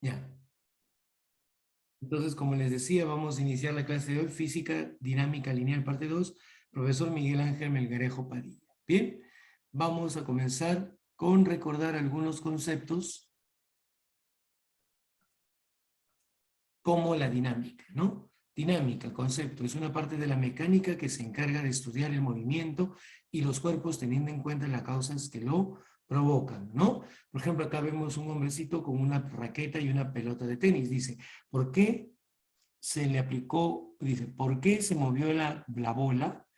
Ya. Entonces, como les decía, vamos a iniciar la clase de hoy, Física Dinámica Lineal, parte 2, profesor Miguel Ángel Melgarejo Padilla. Bien, vamos a comenzar con recordar algunos conceptos como la dinámica, ¿no? Dinámica, concepto, es una parte de la mecánica que se encarga de estudiar el movimiento y los cuerpos teniendo en cuenta las causas que lo provocan, ¿no? Por ejemplo, acá vemos un hombrecito con una raqueta y una pelota de tenis. Dice, ¿por qué se le aplicó, dice, ¿por qué se movió la bola?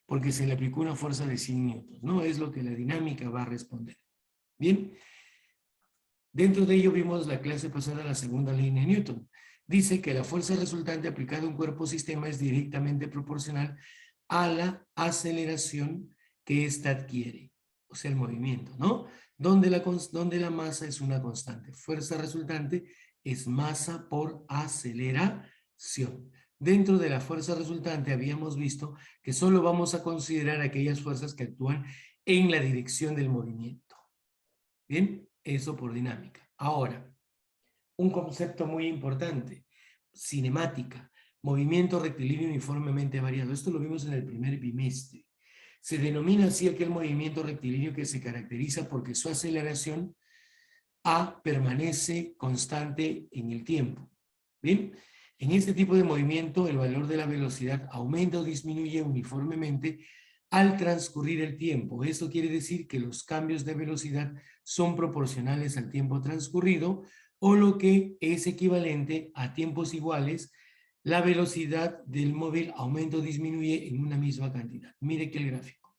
Porque se le aplicó una fuerza de 100 newtons, ¿no? Es lo que la dinámica va a responder. Bien, dentro de ello vimos la clase pasada, la segunda ley de Newton. Dice que la fuerza resultante aplicada a un cuerpo o sistema es directamente proporcional a la aceleración que ésta adquiere, o sea, el movimiento, ¿no? Donde la masa es una constante. Fuerza resultante es masa por aceleración. Dentro de la fuerza resultante habíamos visto que solo vamos a considerar aquellas fuerzas que actúan en la dirección del movimiento. Bien, eso por dinámica. Ahora, un concepto muy importante, cinemática, movimiento rectilíneo uniformemente variado. Esto lo vimos en el primer bimestre. Se denomina así aquel movimiento rectilíneo que se caracteriza porque su aceleración A permanece constante en el tiempo. Bien, en este tipo de movimiento el valor de la velocidad aumenta o disminuye uniformemente al transcurrir el tiempo. Esto quiere decir que los cambios de velocidad son proporcionales al tiempo transcurrido, o lo que es equivalente a tiempos iguales, la velocidad del móvil aumenta o disminuye en una misma cantidad. Mire que el gráfico.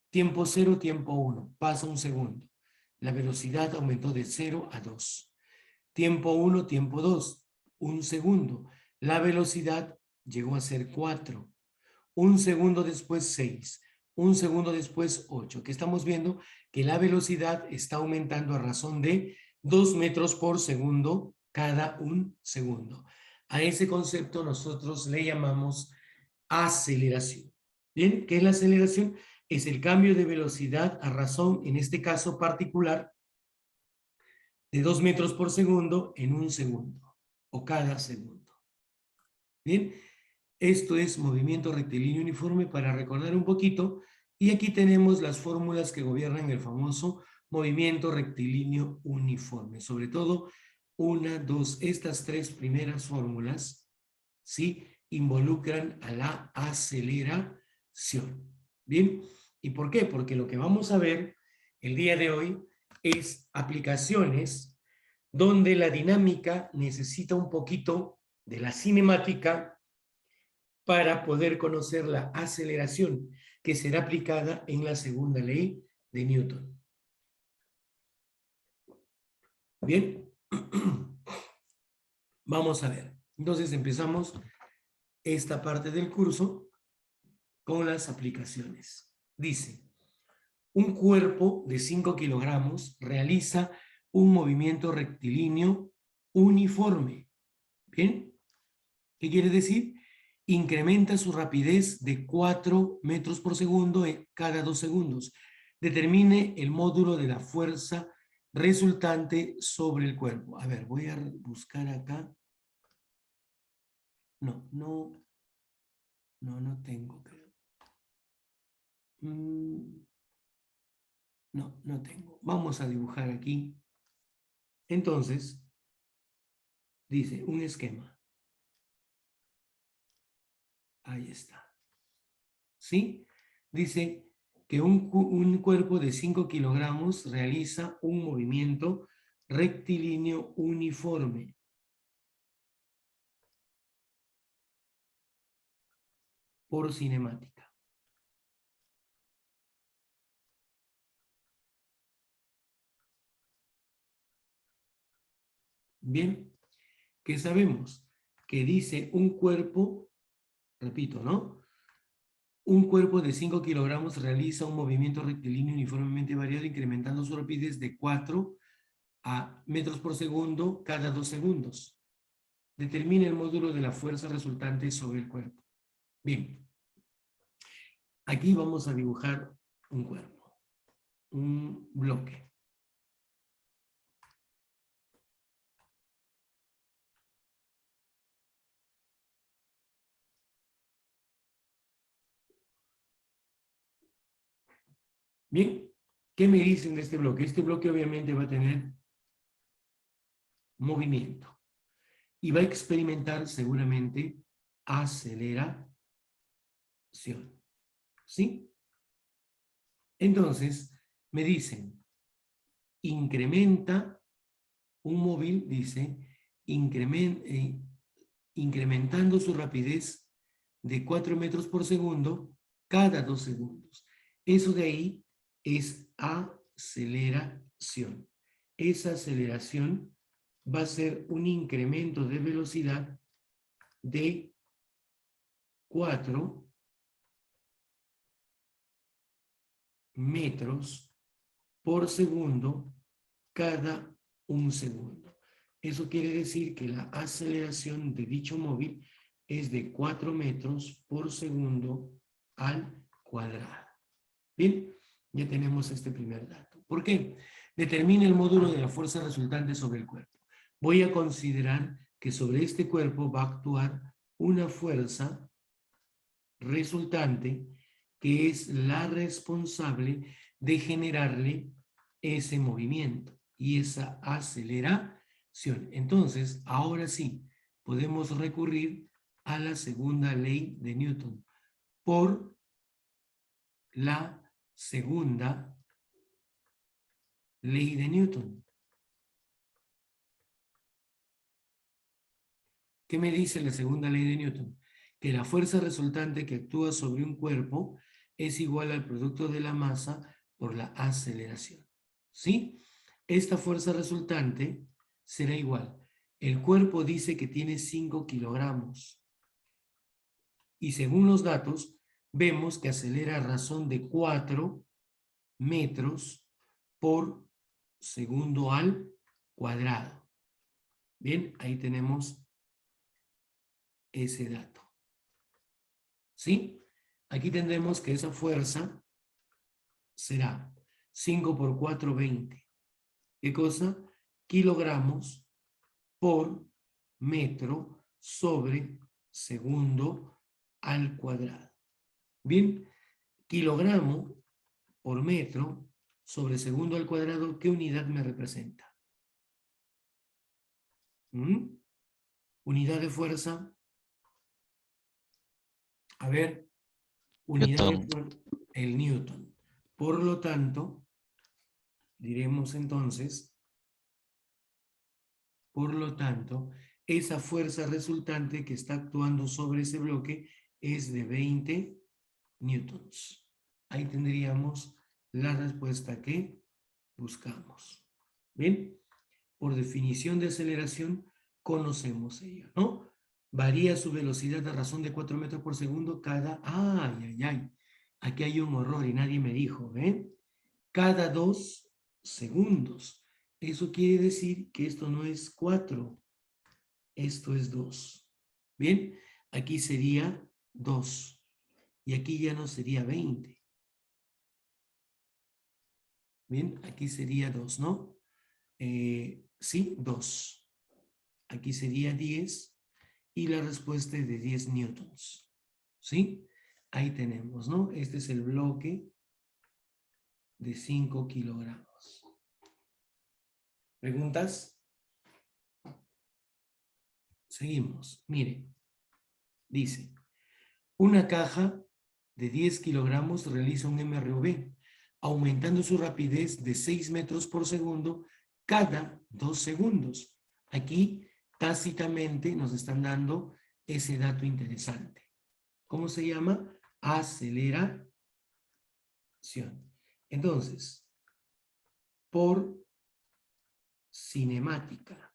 Tiempo 0, tiempo 1, pasa un segundo. La velocidad aumentó de 0 a 2. Tiempo 1, tiempo 2, un segundo. La velocidad llegó a ser 4. Un segundo después 6. Un segundo después 8. Que estamos viendo que la velocidad está aumentando a razón de 2 metros por segundo cada un segundo. A ese concepto nosotros le llamamos aceleración. Bien, ¿qué es la aceleración? Es el cambio de velocidad a razón, en este caso particular, de 2 metros por segundo en un segundo, o cada segundo. Bien, esto es movimiento rectilíneo uniforme para recordar un poquito, y aquí tenemos las fórmulas que gobiernan el famoso movimiento rectilíneo uniforme. Sobre todo, una, dos, estas tres primeras fórmulas, ¿sí?, involucran a la aceleración. Bien, ¿y por qué? Porque lo que vamos a ver el día de hoy es aplicaciones donde la dinámica necesita un poquito de la cinemática para poder conocer la aceleración que será aplicada en la segunda ley de Newton. Bien, vamos a ver. Entonces empezamos esta parte del curso con las aplicaciones. Dice, un cuerpo de 5 kilogramos realiza un movimiento rectilíneo uniforme. ¿Bien? ¿Qué quiere decir? Incrementa su rapidez de 4 metros por segundo cada 2 segundos. Determine el módulo de la fuerza resultante sobre el cuerpo. A ver, voy a buscar acá. No tengo, creo. No tengo. Vamos a dibujar aquí. Entonces, dice un esquema. Ahí está. ¿Sí? Dice que un cuerpo de 5 kilogramos realiza un movimiento rectilíneo uniforme. Por cinemática. Bien, ¿qué sabemos? Que dice un cuerpo, repito, ¿no? Un cuerpo de 5 kilogramos realiza un movimiento rectilíneo uniformemente variado, incrementando su rapidez de 4 a metros por segundo cada 2 segundos. Determina el módulo de la fuerza resultante sobre el cuerpo. Bien, aquí vamos a dibujar un cuerpo, un bloque. Bien, ¿qué me dicen de este bloque? Este bloque obviamente va a tener movimiento y va a experimentar seguramente aceleración. ¿Sí? Entonces, me dicen, incrementa un móvil, dice, incrementando su rapidez de 4 metros por segundo cada 2 segundos. Eso de ahí es aceleración. Esa aceleración va a ser un incremento de velocidad de 4 metros por segundo cada 1 segundo. Eso quiere decir que la aceleración de dicho móvil es de 4 metros por segundo al cuadrado. Bien, ya tenemos este primer dato. ¿Por qué? Determina el módulo de la fuerza resultante sobre el cuerpo. Voy a considerar que sobre este cuerpo va a actuar una fuerza resultante que es la responsable de generarle ese movimiento y esa aceleración. Entonces, ahora sí, podemos recurrir a la segunda ley de Newton por la segunda ley de Newton. ¿Qué me dice la segunda ley de Newton? Que la fuerza resultante que actúa sobre un cuerpo es igual al producto de la masa por la aceleración. ¿Sí? Esta fuerza resultante será igual. El cuerpo dice que tiene 5 kilogramos. Y según los datos, vemos que acelera a razón de 4 metros por segundo al cuadrado. Bien, ahí tenemos ese dato. ¿Sí? Aquí tendremos que esa fuerza será 5 por 4, 20. ¿Qué cosa? Kilogramos por metro sobre segundo al cuadrado. Bien, kilogramo por metro sobre segundo al cuadrado, ¿qué unidad me representa? Unidad de fuerza. A ver, unidad de Newton. fuerza, el Newton. Por lo tanto, diremos entonces, por lo tanto, esa fuerza resultante que está actuando sobre ese bloque es de 20 newtons. Ahí tendríamos la respuesta que buscamos. Bien, por definición de aceleración, conocemos ello, ¿no? Varía su velocidad a razón de 4 metros por segundo cada... ¡Ay, ay, ay! Aquí hay un error y nadie me dijo, ¿eh? Cada 2 segundos. Eso quiere decir que esto no es 4, esto es 2. Bien, aquí sería 2 y aquí ya no sería 20. Bien, aquí sería 2, ¿no? Sí, 2. Aquí sería 10 y la respuesta es de 10 newtons. ¿Sí? Ahí tenemos, ¿no? Este es el bloque de 5 kilogramos. ¿Preguntas? Seguimos. Miren, dice, una caja de 10 kilogramos realiza un MRV, aumentando su rapidez de 6 metros por segundo cada 2 segundos. Aquí tácitamente nos están dando ese dato interesante. ¿Cómo se llama? Aceleración. Entonces, por cinemática,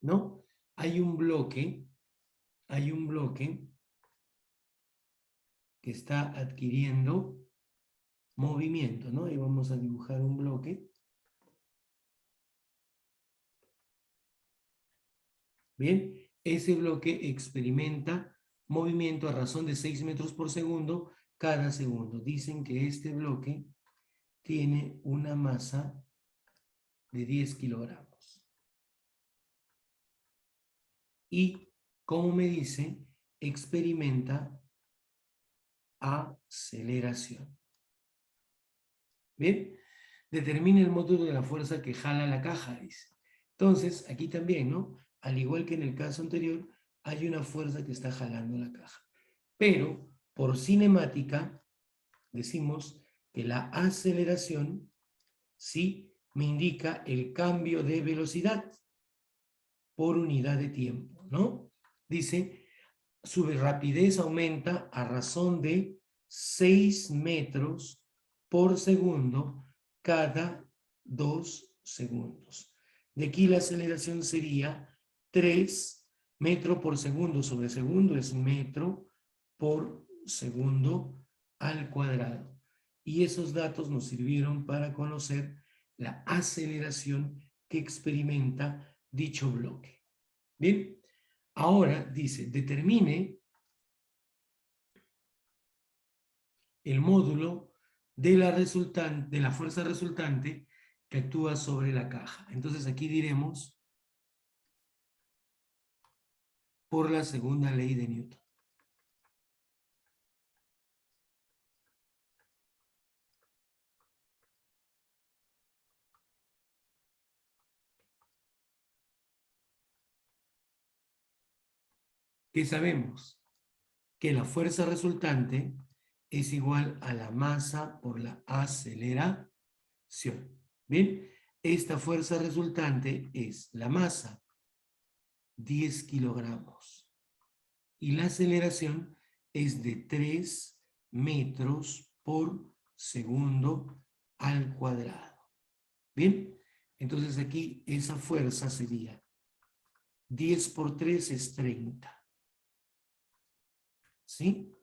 ¿no? Hay un bloque que está adquiriendo movimiento, ¿no? Y vamos a dibujar un bloque. Bien, ese bloque experimenta movimiento a razón de 6 metros por segundo cada segundo. Dicen que este bloque tiene una masa de 10 kilogramos. Y, como me dice, experimenta aceleración. ¿Bien? Determina el módulo de la fuerza que jala la caja, dice. Entonces, aquí también, ¿no? Al igual que en el caso anterior, hay una fuerza que está jalando la caja. Pero, por cinemática, decimos que la aceleración, sí, me indica el cambio de velocidad por unidad de tiempo, ¿no? Dice, su rapidez aumenta a razón de 6 metros por segundo cada 2 segundos. De aquí la aceleración sería 3 metros por segundo sobre segundo, es metro por segundo al cuadrado. Y esos datos nos sirvieron para conocer la aceleración que experimenta dicho bloque. Bien, ahora dice, determine el módulo de la fuerza resultante que actúa sobre la caja. Entonces aquí diremos por la segunda ley de Newton. ¿Qué sabemos? Que la fuerza resultante es igual a la masa por la aceleración. Bien, esta fuerza resultante es la masa, 10 kilogramos. Y la aceleración es de 3 metros por segundo al cuadrado. Bien, entonces aquí esa fuerza sería 10 por 3 es 30. ¿Sí?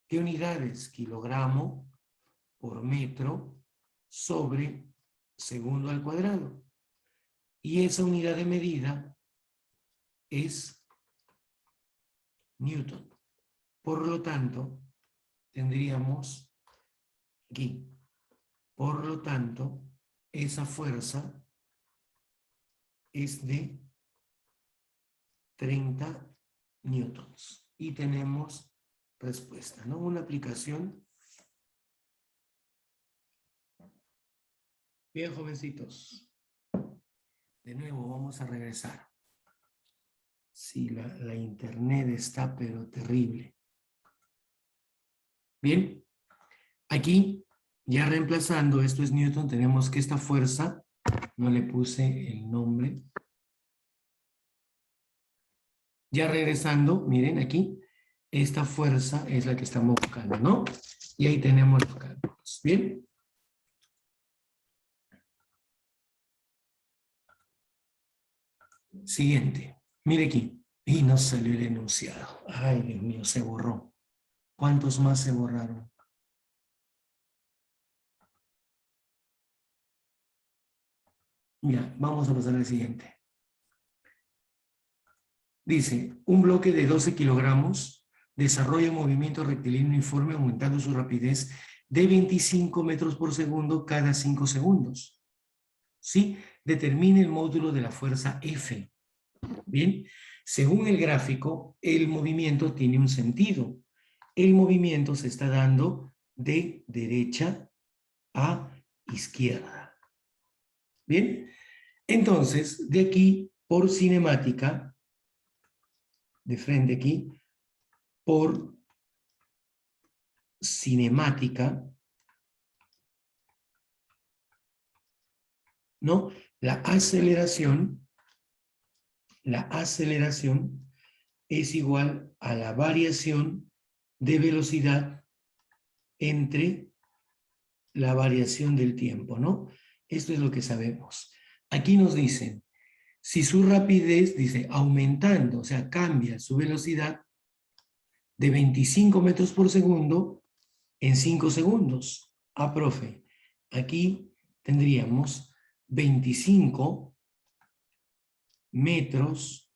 ¿Qué unidades? Kilogramo por metro sobre segundo al cuadrado. Y esa unidad de medida es Newton. Por lo tanto, tendríamos aquí, por lo tanto, esa fuerza es de 30 newtons. Y tenemos respuesta, ¿no? Una aplicación. Bien, jovencitos. De nuevo, vamos a regresar. Sí, la internet está, pero terrible. Bien, aquí, ya reemplazando, esto es Newton, tenemos que esta fuerza, no le puse el nombre. Ya regresando, miren aquí, esta fuerza es la que estamos buscando, ¿no? Y ahí tenemos los cálculos. Bien. Siguiente. Mire aquí. Y no salió el enunciado. Ay, Dios mío, se borró. ¿Cuántos más se borraron? Ya, vamos a pasar al siguiente. Dice, un bloque de 12 kilogramos desarrolla un movimiento rectilíneo uniforme aumentando su rapidez de 25 metros por segundo cada 5 segundos. ¿Sí? Determine el módulo de la fuerza F. Bien, según el gráfico, el movimiento tiene un sentido. El movimiento se está dando de derecha a izquierda. Bien, entonces, de aquí, por cinemática, de frente aquí, por cinemática, ¿no? La aceleración es igual a la variación de velocidad entre la variación del tiempo, ¿no? Esto es lo que sabemos. Aquí nos dicen, si su rapidez, dice, aumentando, o sea, cambia su velocidad de 25 metros por segundo en 5 segundos. Ah, profe, aquí tendríamos 25 metros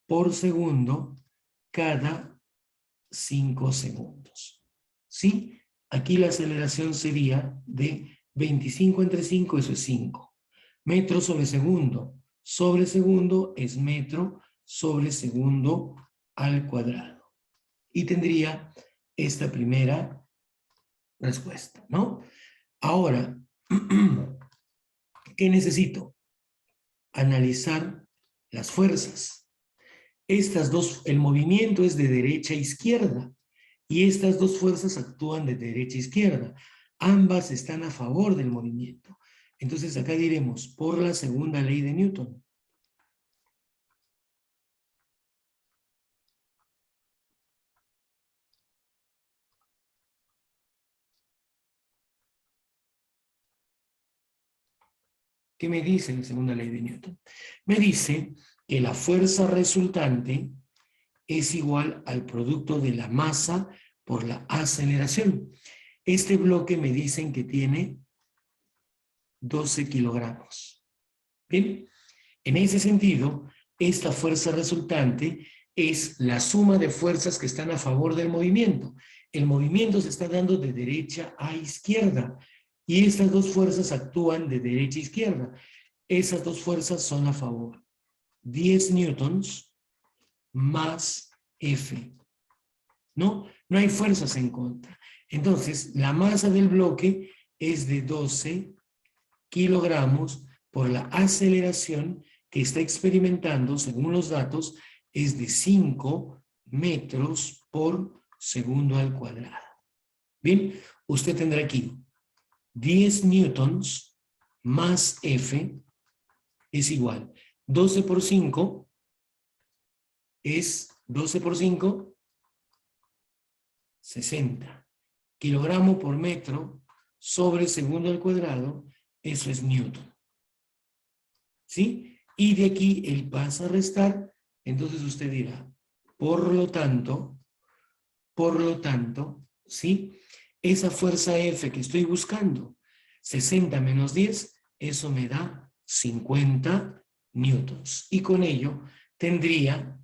por segundo cada 5 segundos. ¿Sí? Aquí la aceleración sería de 25 entre 5, eso es 5. Metro sobre segundo es metro sobre segundo al cuadrado. Y tendría esta primera respuesta, ¿no? Ahora, ¿qué necesito? Analizar las fuerzas. Estas dos, el movimiento es de derecha a izquierda y estas dos fuerzas actúan de derecha a izquierda. Ambas están a favor del movimiento. Entonces acá diremos por la segunda ley de Newton. ¿Qué me dice la segunda ley de Newton? Me dice que la fuerza resultante es igual al producto de la masa por la aceleración. Este bloque me dicen que tiene 12 kilogramos. Bien, en ese sentido, esta fuerza resultante es la suma de fuerzas que están a favor del movimiento. El movimiento se está dando de derecha a izquierda y estas dos fuerzas actúan de derecha a izquierda. Esas dos fuerzas son a favor. 10 newtons más F. ¿No? No hay fuerzas en contra. Entonces, la masa del bloque es de 12 kilogramos por la aceleración que está experimentando, según los datos, es de 5 metros por segundo al cuadrado. Bien, usted tendrá aquí 10 newtons más F es igual. 12 por 5 es 12 por 5, 60. Kilogramo por metro sobre segundo al cuadrado, eso es newton. ¿Sí? Y de aquí él pasa a restar, entonces usted dirá, por lo tanto, ¿sí? Esa fuerza F que estoy buscando, 60 menos 10, eso me da 50 newtons. Y con ello tendría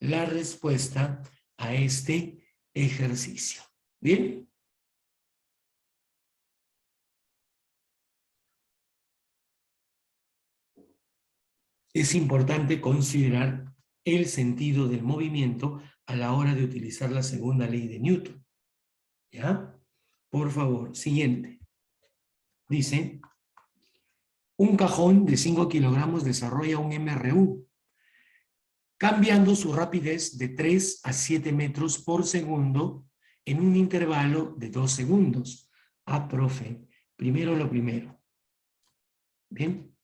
la respuesta a este ejercicio. ¿Bien? Es importante considerar el sentido del movimiento a la hora de utilizar la segunda ley de Newton. ¿Ya? Por favor, siguiente. Dice, un cajón de 5 kilogramos desarrolla un MRU, cambiando su rapidez de 3 a 7 metros por segundo en un intervalo de 2 segundos. Ah, profe, primero lo primero. ¿Bien?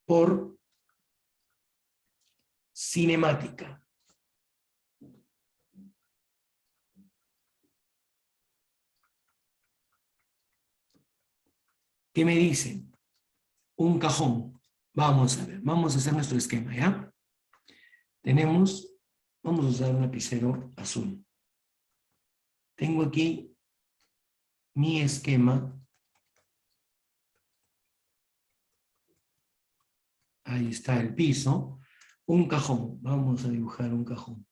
Por cinemática. ¿Qué me dicen? Un cajón. Vamos a ver, vamos a hacer nuestro esquema, ¿ya? Tenemos, vamos a usar un lapicero azul. Tengo aquí mi esquema. Ahí está el piso. Un cajón. Vamos a dibujar un cajón.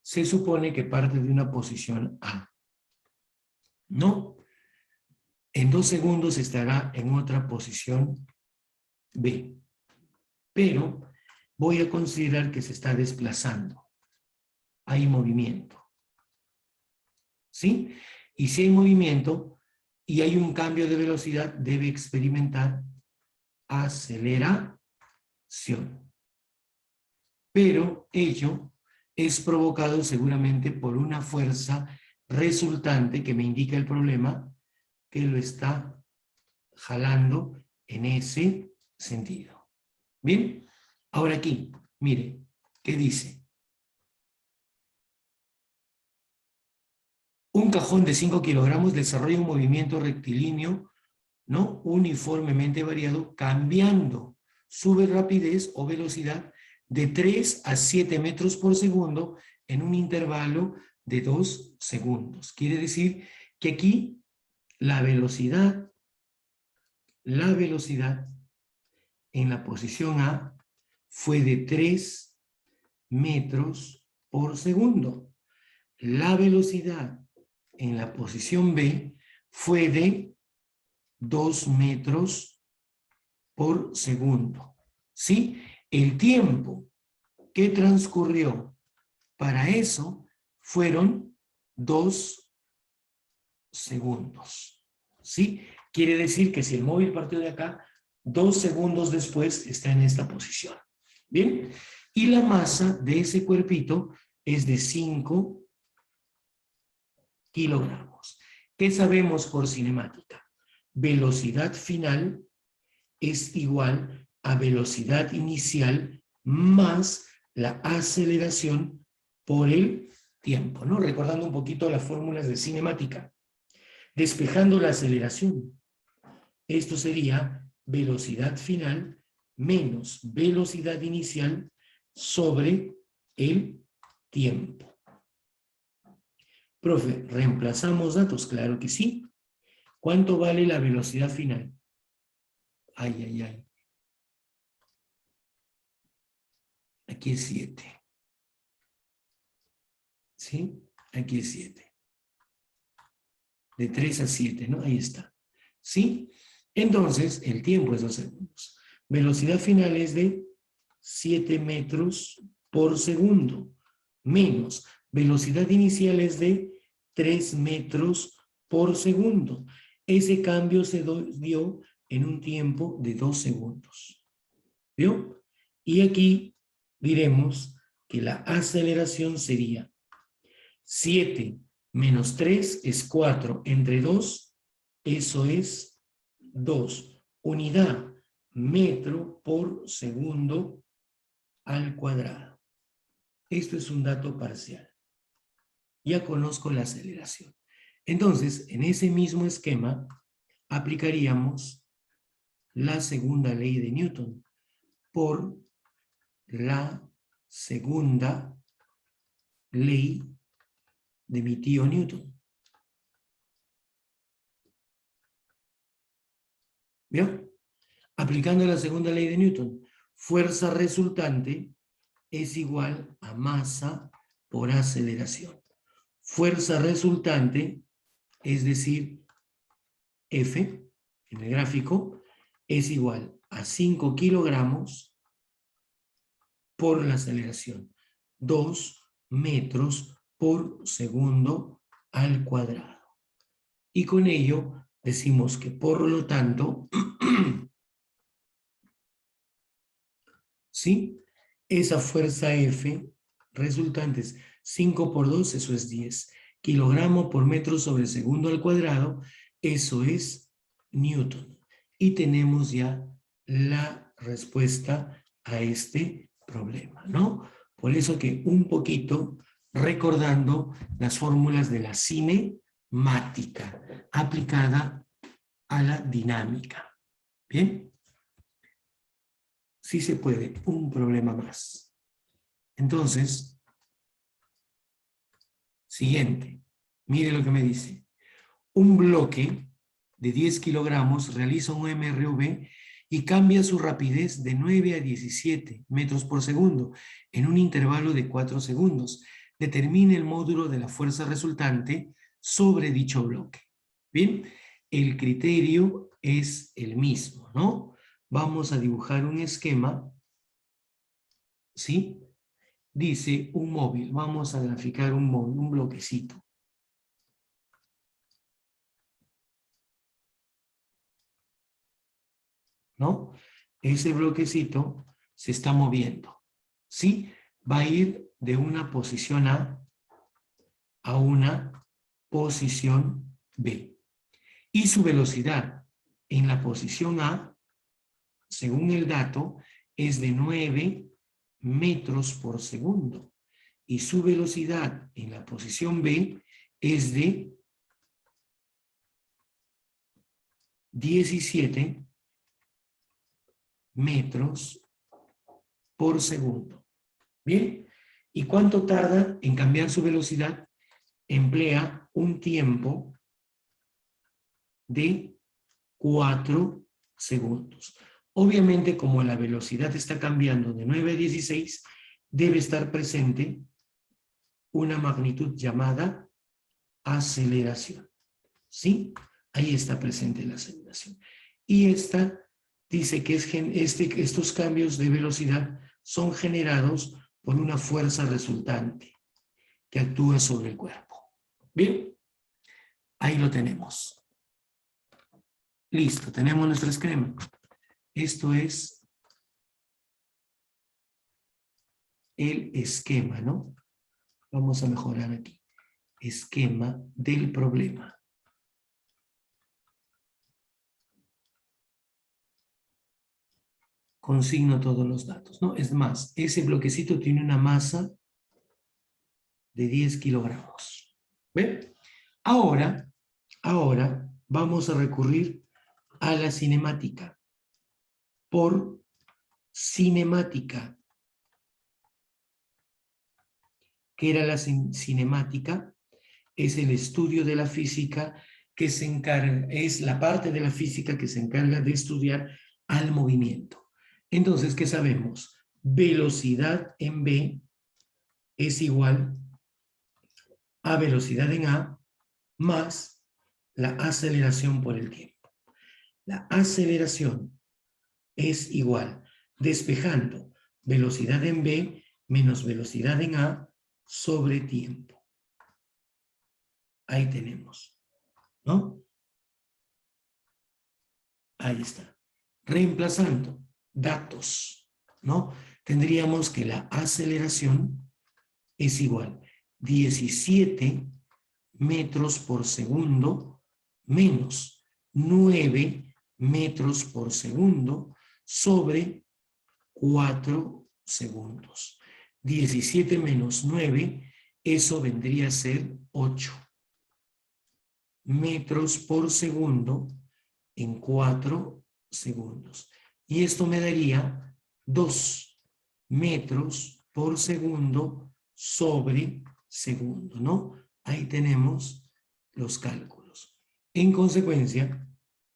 Se supone que parte de una posición A. No. En 2 segundos estará en otra posición B. Pero voy a considerar que se está desplazando. Hay movimiento. ¿Sí? Y si hay movimiento y hay un cambio de velocidad, debe experimentar aceleración. Pero ello es provocado seguramente por una fuerza resultante que me indica el problema que lo está jalando en ese sentido. Bien, ahora aquí, mire, ¿qué dice? Un cajón de 5 kilogramos desarrolla un movimiento rectilíneo, ¿no? Uniformemente variado, cambiando su rapidez o velocidad de 3 a 7 metros por segundo en un intervalo de 2 segundos. Quiere decir que aquí la velocidad en la posición A fue de 3 metros por segundo. La velocidad en la posición B fue de 2 metros por segundo. ¿Sí? El tiempo que transcurrió para eso fueron 2 segundos. ¿Sí? Quiere decir que si el móvil partió de acá, 2 segundos después está en esta posición. ¿Bien? Y la masa de ese cuerpito es de 5 kilogramos. ¿Qué sabemos por cinemática? Velocidad final es igual a velocidad inicial más la aceleración por el tiempo, ¿no? Recordando un poquito las fórmulas de cinemática. Despejando la aceleración. Esto sería velocidad final menos velocidad inicial sobre el tiempo. Profe, ¿reemplazamos datos? Claro que sí. ¿Cuánto vale la velocidad final? Ay, ay, ay. Aquí es 7. ¿Sí? Aquí es 7. De 3 a 7, ¿no? Ahí está. ¿Sí? Entonces, el tiempo es 2 segundos. Velocidad final es de 7 metros por segundo. Menos. Velocidad inicial es de 3 metros por segundo. Ese cambio se dio en un tiempo de 2 segundos. ¿Vio? Y aquí diremos que la aceleración sería 7 menos 3 es 4 entre 2, eso es 2. Unidad, metro por segundo al cuadrado. Esto es un dato parcial. Ya conozco la aceleración. Entonces, en ese mismo esquema, aplicaríamos la segunda ley de Newton por la segunda ley de mi tío Newton. ¿Vio? Aplicando la segunda ley de Newton, fuerza resultante es igual a masa por aceleración. Fuerza resultante, es decir, F, en el gráfico, es igual a 5 kilogramos por la aceleración. 2 metros por segundo al cuadrado. Y con ello decimos que, por lo tanto, ¿sí? Esa fuerza F resultante es 5 por 2, eso es 10. Kilogramo por metro sobre segundo al cuadrado, eso es Newton. Y tenemos ya la respuesta a este problema, ¿no? Por eso que un poquito recordando las fórmulas de la cinemática aplicada a la dinámica. ¿Bien? Sí se puede, un problema más. Entonces, siguiente. Mire lo que me dice. Un bloque de 10 kilogramos realiza un MRV y cambia su rapidez de 9 a 17 metros por segundo en un intervalo de 4 segundos. Determine el módulo de la fuerza resultante sobre dicho bloque. Bien, el criterio es el mismo, ¿no? Vamos a dibujar un esquema, ¿sí? Dice un móvil, vamos a graficar un móvil, un bloquecito. ¿No? Ese bloquecito se está moviendo, ¿sí? Va a ir de una posición a una posición B. Y su velocidad en la posición A, según el dato, es de 9 metros por segundo. Y su velocidad en la posición B es de 17 metros por segundo. ¿Bien? ¿Y cuánto tarda en cambiar su velocidad? Emplea un tiempo de 4 segundos. Obviamente, como la velocidad está cambiando de 9 a 16, debe estar presente una magnitud llamada aceleración. ¿Sí? Ahí está presente la aceleración. Y esta dice que estos cambios de velocidad son generados por una fuerza resultante que actúa sobre el cuerpo. Bien, ahí lo tenemos. Listo, tenemos nuestro esquema. Esto es el esquema, ¿no? Vamos a mejorar aquí. Esquema del problema. Consigno todos los datos, ¿no? Es más, ese bloquecito tiene una masa de 10 kilogramos. ¿Ven? Ahora vamos a recurrir a la cinemática. Por cinemática. ¿Qué era la cinemática? Es el estudio de la física que se encarga, es la parte de la física que se encarga de estudiar al movimiento. Entonces, ¿qué sabemos? Velocidad en v es igual a velocidad en a más la aceleración por el tiempo. La aceleración es igual, despejando, velocidad en v menos velocidad en a sobre tiempo. Ahí tenemos, ¿no? Ahí está. Reemplazando datos, ¿no? Tendríamos que la aceleración es igual 17 metros por segundo menos 9 metros por segundo sobre 4 segundos. 17 menos 9, eso vendría a ser 8 metros por segundo en 4 segundos. Y esto me daría 2 metros por segundo sobre segundo, ¿no? Ahí tenemos los cálculos. En consecuencia,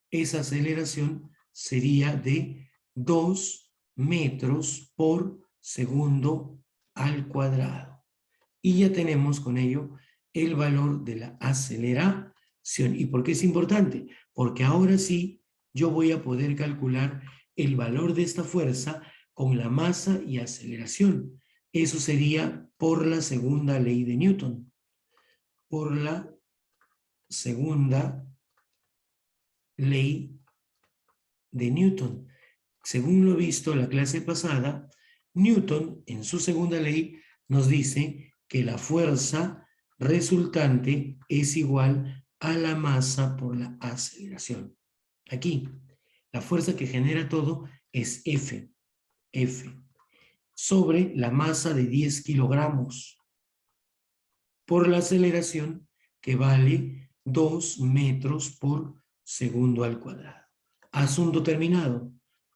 esa aceleración sería de 2 metros por segundo al cuadrado. Y ya tenemos con ello el valor de la aceleración. ¿Y por qué es importante? Porque ahora sí yo voy a poder calcular el valor de esta fuerza con la masa y aceleración. Eso sería por la segunda ley de Newton. Por la segunda ley de Newton. Según lo visto en la clase pasada, Newton, en su segunda ley, nos dice que la fuerza resultante es igual a la masa por la aceleración. Aquí, la fuerza que genera todo es F, sobre la masa de 10 kilogramos, por la aceleración que vale 2 metros por segundo al cuadrado. Asunto terminado.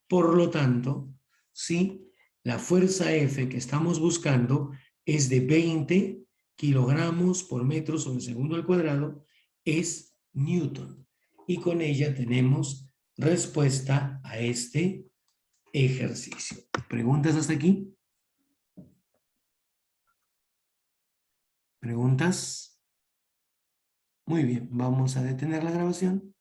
Por lo tanto, sí, la fuerza F que estamos buscando es de 20 kilogramos por metro sobre segundo al cuadrado, es Newton. Y con ella tenemos respuesta a este ejercicio. ¿Preguntas hasta aquí? ¿Preguntas? Muy bien, vamos a detener la grabación.